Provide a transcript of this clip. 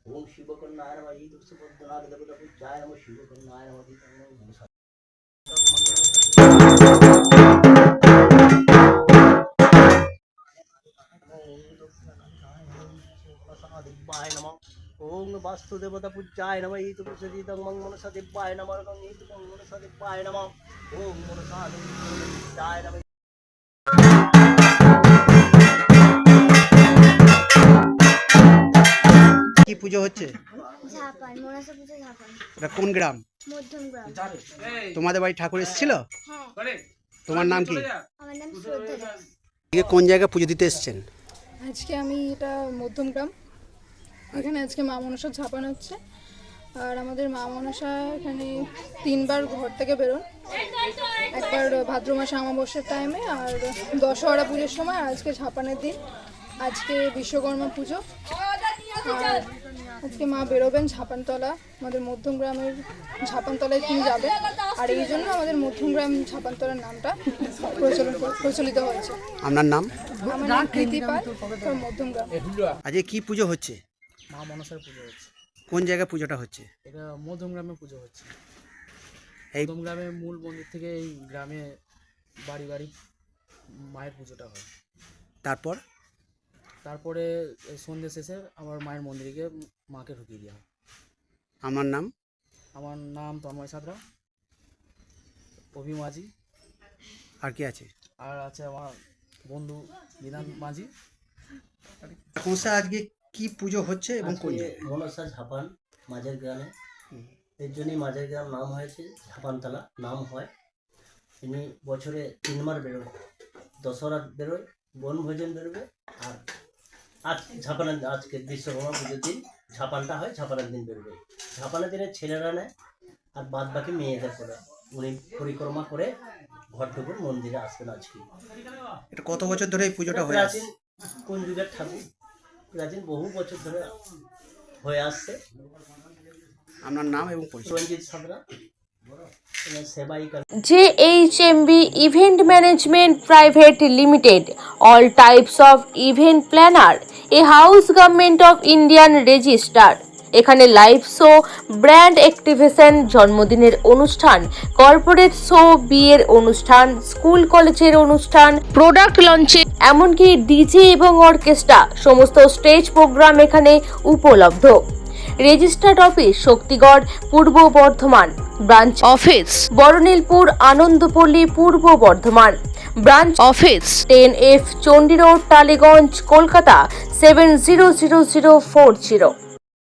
ओम शिवकन्नाय नमः ये दुष्ट पद्मनाभ देवता पूज्याय नमः शिवकन्नाय नमः ओम वास्तुदेवता पूज्याय नमः ये तुलसीदं मनसा दिव्याय नमः ये मनसा दिव्याय नमः ओम मनसा पूज्याय नमः। কি পুজো হচ্ছে? ঝাপান মনসা পুজো ঝাপান। এটা কোন গ্রাম? মধ্যম গ্রাম। তোমাদের বাড়ি ঠাকুর এসেছিল? হ্যাঁ। তোমার নাম কি? আমার নাম শ্রদ্ধা দাস। আজকে কোন জায়গায় পুজো দিতে এসেছেন? আজকে আমি এটা মধ্যম গ্রাম, এখানে আজকে মা মনসা ঝাপান হচ্ছে। আর আমাদের মা মনসা এখানে 3বার ঘর থেকে বেরোন, একবার ভাদ্র মাসে অমাবস্যার টাইমে আর দশহরা পুজোর সময়, আর আজকে ঝাপানের দিন। আজকে বিশ্বকর্মা পুজো, আর আজকে মা বেরোবেন ঝাপানতলা, আমাদের মধ্যম গ্রামের ঝাপানতলায় তিনি যাবেন। আর এই জন্য আমাদের মধ্যম গ্রাম ঝাপানতলার নামটা প্রচলিত হয়েছে। আপনার নাম? আমার নাম কৃতি পাল, মধ্যম গ্রাম। আজকে কি পুজো হচ্ছে? মা মনসার পুজো হচ্ছে। কোন জায়গায় পুজোটা হচ্ছে? এটা মধ্যম গ্রামে পুজো হচ্ছে। এই মধ্যম গ্রামের মূল মন্দির থেকে এই গ্রামে বাড়ি বাড়ি মায়ের পুজোটা হয়। তারপরে সন্ধ্যে শেষে আবার মায়ের মন্দিরে গিয়ে মাকে ঢুকিয়ে দেওয়া হয়। আমার নাম? আমার নাম তন্ময় সাঁতরা, অভি মাঝি। আর কি আছে? আর আছে আমার বন্ধু বিধান মাঝি। আজকে কি পুজো হচ্ছে এবং কোন জায়গায়? মনসা ঝাপান মাঝের গ্রামে, এর জন্যই মাঝের গ্রাম নাম হয়েছে, ঝাপানতলা নাম হয়। তিনি বছরে 3বার বেরোয়, দশহরা বেরোয়, বনভোজন বেরোবে, আর আজ ঝাপানের আজকে বিশ্বকর্মা পুজোর দিন ঝাপানটা হয়, ঝাপানের দিন বেরোবে। ঝাপানের দিনে ছেলেরা নেয় আর বাদ বাকি মেয়েদের করে উনি পরিক্রমা করে ঘরটুকুর মন্দিরে আসবেন আজকে। এটা কত বছর ধরে এই পুজোটা হয়ে আসছে? কোন যুগের ঠাকুর, প্রাচীন বহু বছর ধরে হয়ে আসছে। আপনার নাম এবং পরিচয়? রঞ্জিত Santra, JHMB Event Management Private Limited, all types of event planner, a house government of Indian register। এখানে লাইভ শো, ব্র্যান্ড অ্যাক্টিভেশন, জন্মদিনের অনুষ্ঠান, কর্পোরেট শো, বিয়ের অনুষ্ঠান, স্কুল কলেজের অনুষ্ঠান, প্রোডাক্ট লঞ্চে, এমনকি ডিজে এবং অর্কেস্ট্রা, সমস্ত স্টেজ প্রোগ্রাম এখানে উপলব্ধ। রেজিস্টার্ড অফিস শক্তিগড়, পূর্ব বর্ধমান। ব্রাঞ্চ অফিস বরনীলপুর, আনন্দপল্লী, পূর্ব Bardhaman. Branch office 10F Chandi road, Tollygunge, Kolkata 700040।